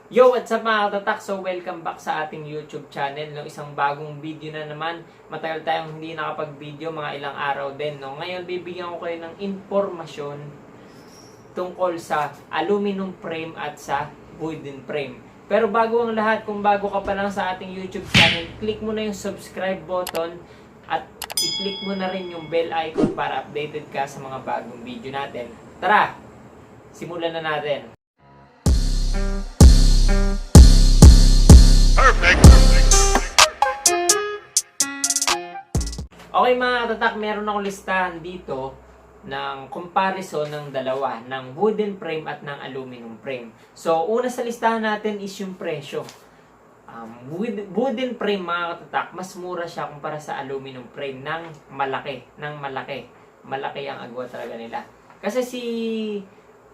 Yo, what's up mga katatak? So, welcome back sa ating YouTube channel. No? Isang bagong video na naman. Matagal tayong hindi nakapag-video, mga ilang araw din. No? Ngayon, bibigyan ko kayo ng informasyon tungkol sa aluminum frame at sa wooden frame. Pero bago ang lahat, kung bago ka pa lang sa ating YouTube channel, click mo na yung subscribe button at i-click mo na rin yung bell icon para updated ka sa mga bagong video natin. Tara! Simulan na natin. Perfect. Okay mga katatak, meron akong listahan dito ng comparison ng dalawa, ng wooden frame at ng aluminum frame. So, una sa listahan natin is yung presyo. Wooden frame mga katatak, mas mura siya kumpara sa aluminum frame ng malaki. Malaki ang agwa talaga nila. Kasi si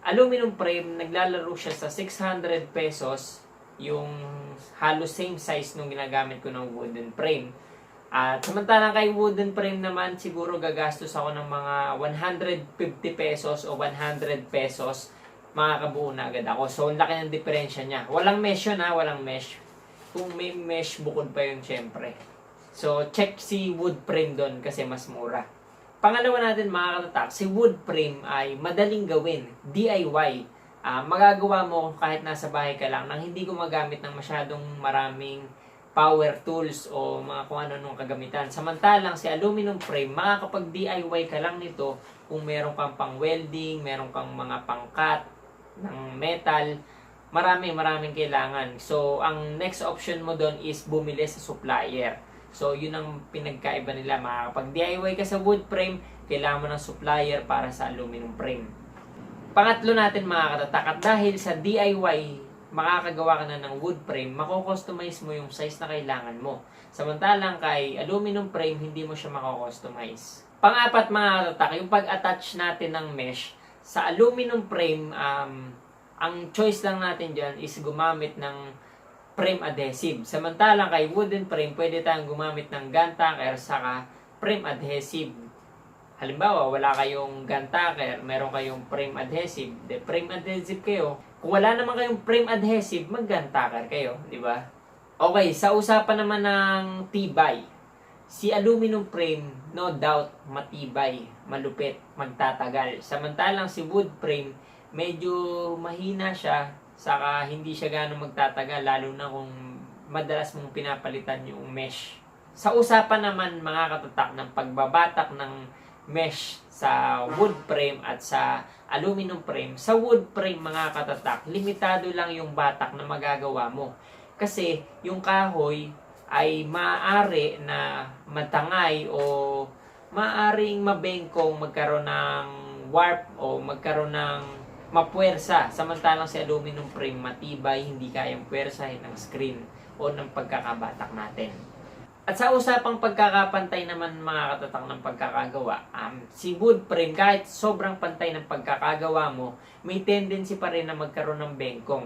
aluminum frame, naglalaro siya sa 600 pesos, yung halos same size nung ginagamit ko ng wooden frame. At samantalang kay wooden frame naman, siguro gagastos ako ng mga 150 pesos o 100 pesos, makakabuo na agad ako. So, laki ng diferensya niya. Walang mesh yun ha, walang mesh. Kung may mesh, bukod pa yun syempre. So, check si wood frame doon kasi mas mura. Pangalawa natin mga katatak, si wood frame ay madaling gawin, DIY. Magagawa mo kahit nasa bahay ka lang nang hindi gumagamit ng masyadong maraming power tools o mga kung ano-anong kagamitan. Samantalang si aluminum frame, makakapag DIY ka lang nito kung meron kang pang welding, meron kang mga pangkat ng metal, maraming kailangan. So, ang next option mo doon is bumili sa supplier. So, yun ang pinagkaiba nila. Makakapag DIY ka sa wood frame, kailangan mo ng supplier para sa aluminum frame. Pangatlo natin mga katatak, at dahil sa DIY, makakagawa ka na ng wood frame, mako-customize mo yung size na kailangan mo. Samantalang kay aluminum frame, hindi mo siya mako-customize. Pang-apat mga katatak, yung pag-attach natin ng mesh sa aluminum frame, ang choice lang natin dyan is gumamit ng frame adhesive. Samantalang kay wooden frame, pwede tayong gumamit ng gun tacker saka frame adhesive. Halimbawa, wala kayong gun tacker, meron kayong frame adhesive. Frame adhesive kayo. Kung wala naman kayong frame adhesive, mag-gun tacker kayo, di ba? Okay, sa usapan naman ng tibay. Si aluminum frame, no doubt, matibay, malupit, magtatagal. Samantalang si wood frame, medyo mahina siya, saka hindi siya gano'ng magtatagal, lalo na kung madalas mong pinapalitan yung mesh. Sa usapan naman mga katatak ng pagbabatak ng mesh sa wood frame at sa aluminum frame. Sa wood frame mga katatak, limitado lang yung batak na magagawa mo. Kasi yung kahoy ay maaari na matangay o maaring mabengkong, magkaroon ng warp o magkaroon ng mapuwersa. Samantalang sa aluminum frame matibay, hindi kayang puwersahin ng screen o ng pagkakabatak natin. At sa usapang pagkakapantay naman mga katatak ng pagkakagawa, si wood frame kahit sobrang pantay ng pagkakagawa mo, may tendency pa rin na magkaroon ng bengkong.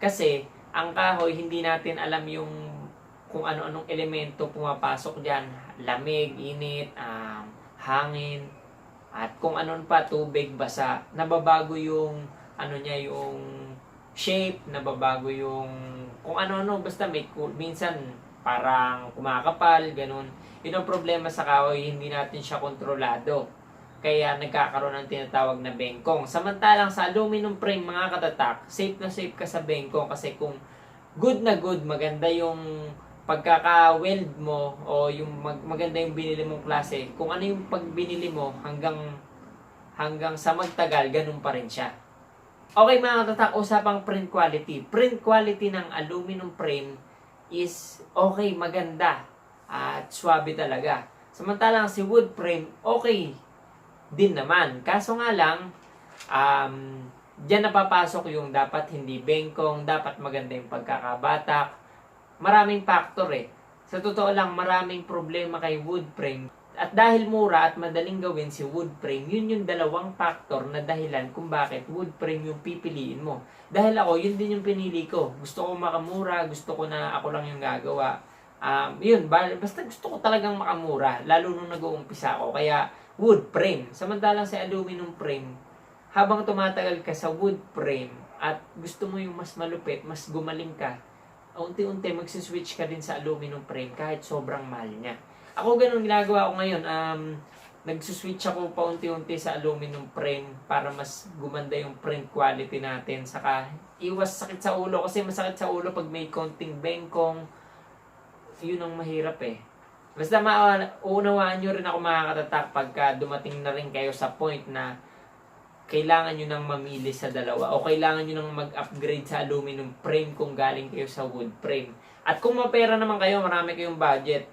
Kasi ang kahoy, hindi natin alam yung kung ano-anong elemento pumapasok dyan. Lamig, init, hangin, at kung anon pa, tubig, basa. Nababago yung ano niya, yung shape, nababago yung kung ano-ano, basta minsan parang kumakapal, ganun. Yun ang problema sa kahoy, hindi natin siya kontrolado. Kaya nagkakaroon ng tinatawag na bengkong. Samantalang sa aluminum frame mga katatak, safe na safe ka sa bengkong kasi kung good na good, maganda yung pagkaka-weld mo o yung maganda yung binili mong klase, kung ano yung pagbinili mo hanggang sa magtagal, ganun pa rin siya. Okay mga katatak, usapang print quality. Print quality ng aluminum frame is okay, maganda at swabe talaga. Samantalang si wood frame, okay din naman. Kaso nga lang, dyan napapasok yung dapat hindi bengkong, dapat maganda yung pagkakabatak. Maraming factor eh. Sa totoo lang, maraming problema kay wood frame. At dahil mura at madaling gawin si wood frame, yun yung dalawang factor na dahilan kung bakit wood frame yung pipiliin mo. Dahil ako, yun din yung pinili ko. Gusto ko makamura, gusto ko na ako lang yung gagawa. Basta gusto ko talagang makamura, lalo nung nag-uumpisa ako. Kaya wood frame. Samantalang sa aluminum frame, habang tumatagal ka sa wood frame, at gusto mo yung mas malupit, mas gumaling ka, unti-unti magsiswitch ka din sa aluminum frame kahit sobrang mahal niya. Ako ganun ginagawa ko ngayon. Nagsuswitch ako paunti-unti sa aluminum frame para mas gumanda yung print quality natin. Saka iwas sakit sa ulo kasi masakit sa ulo pag may konting bengkong. Yun ang mahirap eh. Basta maunawaan nyo rin ako mga katatak pagka dumating na rin kayo sa point na kailangan nyo nang mamili sa dalawa o kailangan nyo nang mag-upgrade sa aluminum frame kung galing kayo sa wood frame. At kung mapera naman kayo, marami kayong budget,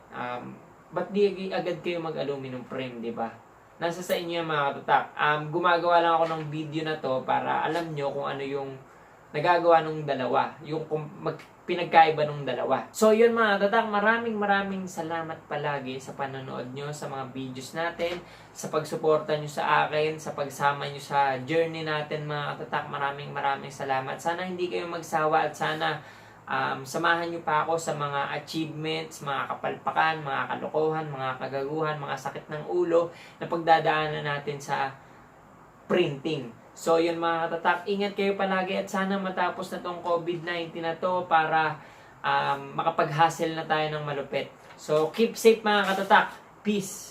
ba't di agad kayo mag-aluminum frame, di ba? Nasa sa inyo yung mga katatak. Gumagawa lang ako ng video na to para alam nyo kung ano yung nagagawa nung dalawa. Yung pinagkaiba nung dalawa. So yun mga katatak, maraming salamat palagi sa panonood nyo sa mga videos natin, sa pagsuporta nyo sa akin, sa pagsama nyo sa journey natin mga katatak. Maraming salamat. Sana hindi kayo magsawa at sana samahan nyo pa ako sa mga achievements, mga kapalpakan, mga kalokohan, mga kagaguhan, mga sakit ng ulo na pagdadaanan natin sa printing. So yun mga katatak, ingat kayo palagi at sana matapos na tong COVID-19 na to para makapag-hustle na tayo ng malupit. So keep safe mga katatak. Peace!